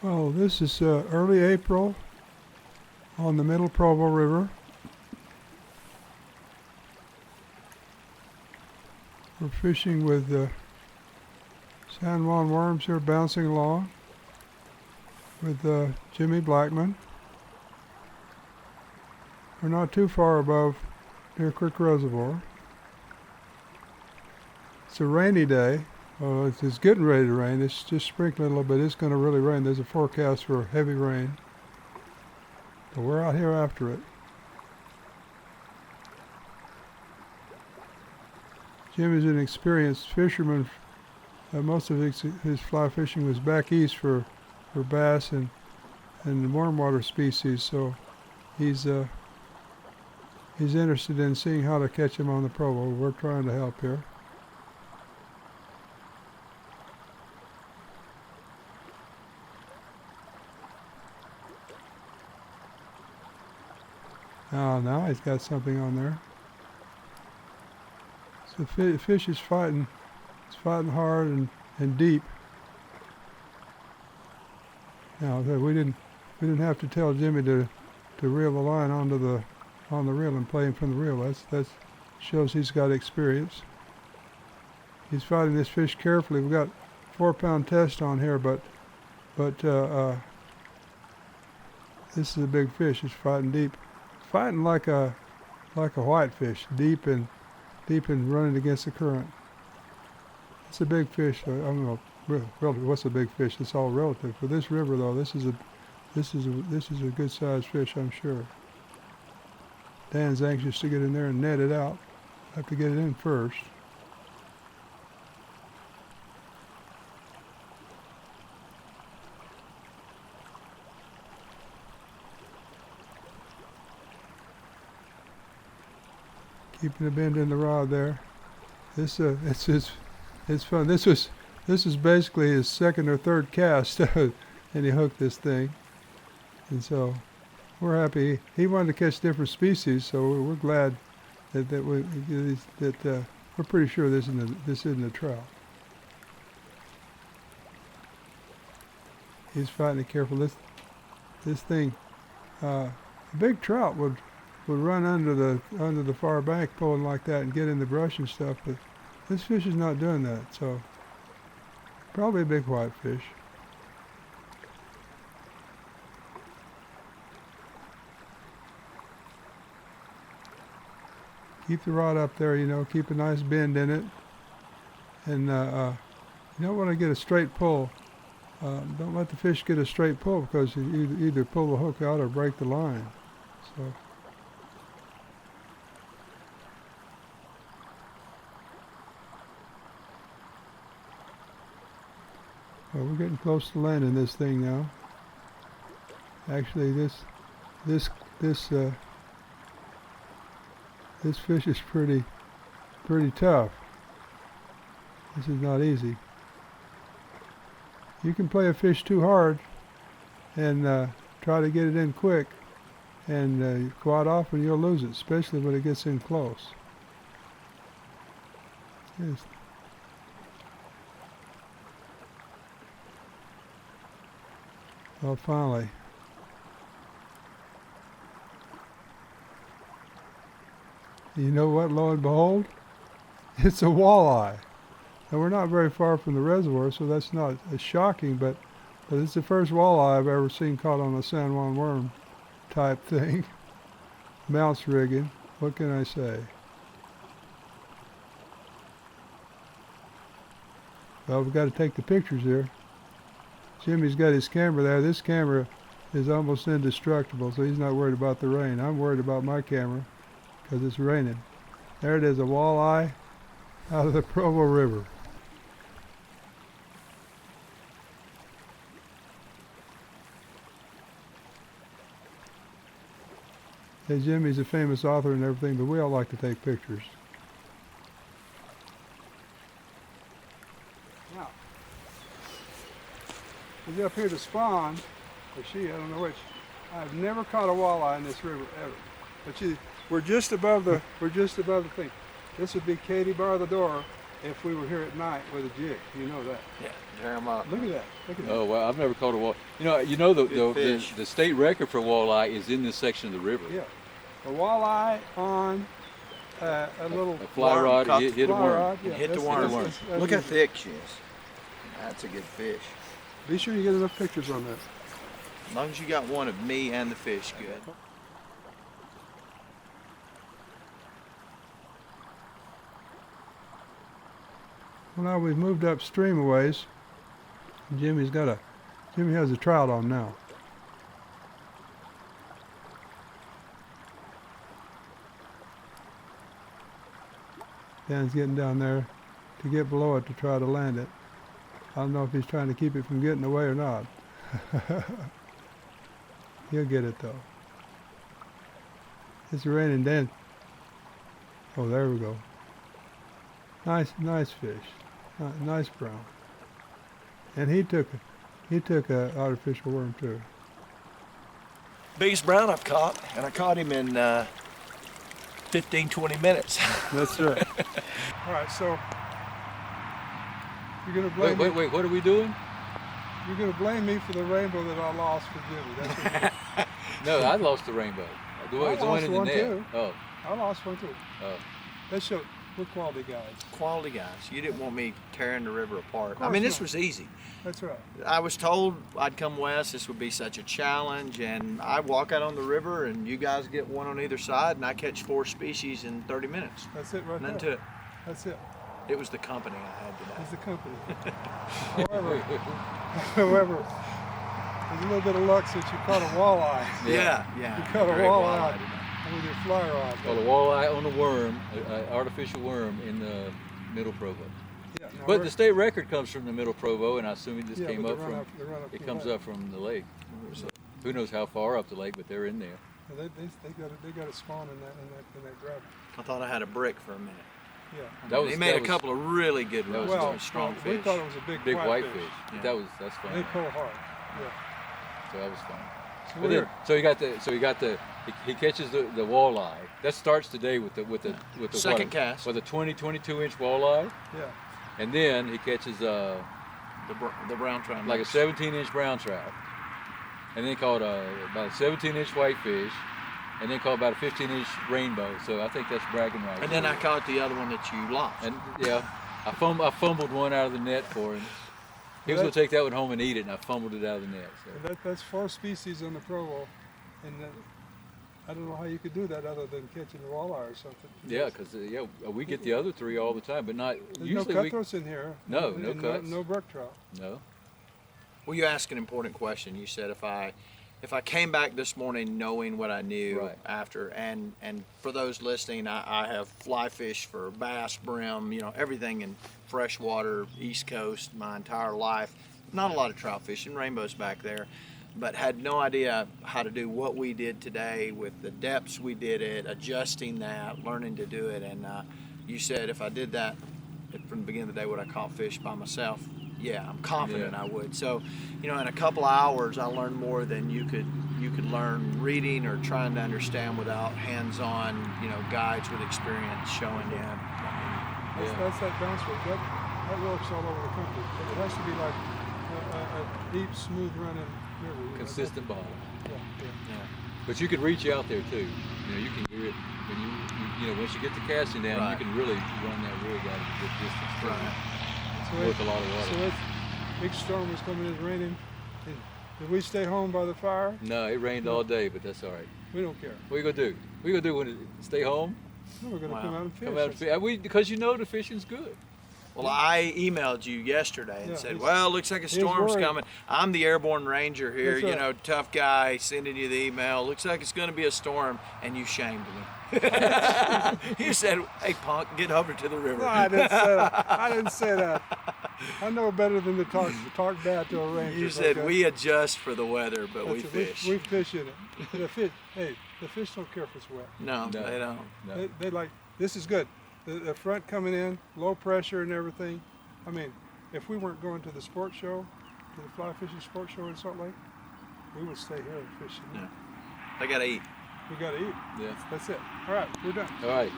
Well, this is early April on the Middle Provo River. We're fishing with San Juan worms here bouncing along with Jimmy Blackmon. We're not too far above Deer Creek Reservoir. It's a rainy day. It's getting ready to rain. It's just sprinkling a little bit. It's going to really rain. There's a forecast for heavy rain. But we're out here after it. Jimmy's an experienced fisherman. Most of his fly fishing was back east for bass and warm water species. So he's interested in seeing how to catch them on the Provo. We're trying to help here. Oh, now he's got something on there. So the fish is fighting. It's fighting hard and deep. Now we didn't have to tell Jimmy to reel the line on the reel and play him from the reel. That shows he's got experience. He's fighting this fish carefully. We've got 4-pound test on here, but this is a big fish. It's fighting deep. Fighting like a whitefish, deep and running against the current. It's a big fish. I don't know, what's a big fish? It's all relative. For this river, though, this is a good sized fish, I'm sure. Dan's anxious to get in there and net it out. Have to get it in first. Keeping the bend in the rod there. It's fun. This is basically his second or third cast, and he hooked this thing. And so we're happy. He wanted to catch different species, so we're glad that we're pretty sure this isn't a trout. He's fighting it careful. This thing, a big trout would run under the far bank pulling like that and get in the brush and stuff, but this fish is not doing that, so probably a big whitefish. Keep the rod up there, keep a nice bend in it, and you don't want to get a straight pull. Don't let the fish get a straight pull because you either pull the hook out or break the line. So. Well, we're getting close to landing this thing now. Actually, this fish is pretty tough. This is not easy. You can play a fish too hard and try to get it in quick, and quite often you'll lose it, especially when it gets in close. Yes. Well, finally. You know what, lo and behold? It's a walleye. Now, we're not very far from the reservoir, so that's not as shocking, but it's the first walleye I've ever seen caught on a San Juan worm type thing. Mounts rigging. What can I say? Well, we've got to take the pictures here. Jimmy's got his camera there. This camera is almost indestructible, so he's not worried about the rain. I'm worried about my camera because it's raining. There it is, a walleye out of the Provo River. Hey, Jimmy's a famous author and everything, but we all like to take pictures. Now, he's up here to spawn, or she, I don't know which. I've never caught a walleye in this river ever. But we're just above the thing. This would be Katie bar the door, if we were here at night with a jig. You know that. Yeah, tear them up. Look at that. Look at that. Oh well, I've never caught a walleye. The state record for walleye is in this section of the river. Yeah. A walleye on a little fly rod, hit a fly worm. rod. Yeah, Hit the that's- worm. that's Look how easy. thick she is. That's a good fish. Be sure you get enough pictures on that. As long as you got one of me and the fish, good. Well, now we've moved upstream a ways. Jimmy has a trout on now. Dan's getting down there to get below it to try to land it. I don't know if he's trying to keep it from getting away or not. He'll get it though. It's raining, Dan. Oh, there we go. Nice fish. Nice brown. And he took a artificial worm too. Biggest brown I've caught, and I caught him in 15, 20 minutes. That's right. All right, so you're gonna blame me. Wait, what are we doing? You're gonna blame me for the rainbow that I lost for Jimmy. That's what No, I lost the rainbow. The one lost in the one net. too. Oh, I lost one too. oh. Let's show. We're quality guys. Quality guys. You didn't want me tearing the river apart. I course mean, this not. was easy. That's right. I was told I'd come west, this would be such a challenge, and I walk out on the river and you guys get one on either side and I catch 4 species in 30 minutes. That's it right None there. to it. That's it. It was the company I had today. It's the company. However, there's a little bit of luck since you caught a walleye. Yeah. You caught a Great walleye today. with your fly rod. Well, a walleye on a worm, an artificial worm in the Middle Provo. Yeah, now But we're- the state record comes from the Middle Provo, and I assume this yeah, came but up they run from. up- they run up It the comes lake. up from the lake. So who knows how far up the lake, but they're in there. They got a spawn in that gravel. I thought I had a brick for a minute. Yeah. He made a couple of really good that was runs. Well, strong we fish. thought it was a Big white whitefish. Yeah. That's fun. They pull hard. Yeah. So that was fun. So But then, he catches the walleye. That starts today with the Second cast. with a 22 inch walleye, yeah. and then he catches the brown trout. like a 17-inch brown trout, and then caught about a 17-inch whitefish, and then caught about a 15-inch rainbow. So I think that's bragging rights. And then I caught the other one that you lost. And yeah, I fumbled one out of the net for him. He was going to take that one home and eat it, and I fumbled it out of the net. So. And that's 4 species on the Provo, and I don't know how you could do that other than catching a walleye or something. Yeah, because we get the other 3 all the time, but not There's usually no cutthroats in here. No, and no cuts. No brook trout. No. Well, you asked an important question. You said if I came back this morning knowing what I knew Right. after, and for those listening, I have fly fish for bass, brim, everything in freshwater, East Coast, my entire life. Not a lot of trout fishing, rainbows back there, but had no idea how to do what we did today with the depths we did it, adjusting that, learning to do it. And you said if I did that from the beginning of the day, would I caught fish by myself? Yeah, I'm confident Yeah. I would. So, in a couple of hours, I learned more than you could learn reading or trying to understand without hands-on, guides with experience showing you. That's that bounce rate. That works all over the country. But it has to be like a deep, smooth running river. Consistent bottom. Yeah. But you can reach out there too. You can hear it when once you get the casting down, Right. you can really run that rig out a good distance. too. Right. Worth a lot of water. So that big storm was coming in, raining. And did we stay home by the fire? No, it rained all day, but that's all right. We don't care. What are you gonna do? What are you gonna do when stay home? No, we're going to Wow. come out and fish. Come out and fish. Because the fishing's good. Well, I emailed you yesterday and Yeah, said, he's- well, looks like a storm's worried. coming. I'm the airborne ranger here, That's right. tough guy sending you the email. Looks like it's going to be a storm, and you shamed me. You said, hey, punk, get over to the river. No, I didn't say that. I didn't say that. I know better than to talk bad to a ranger. You said, okay? we adjust for the weather, but we That's it. fish. We fish in it. The fish don't care if it's wet. No, No. they don't. No. They like, this is good. The front coming in, low pressure and everything. I mean, if we weren't going to the sports show, to the fly fishing sports show in Salt Lake, we would stay here and fish. Yeah. I got to eat. We got to eat. Yeah. That's it. All right, we're done. All right.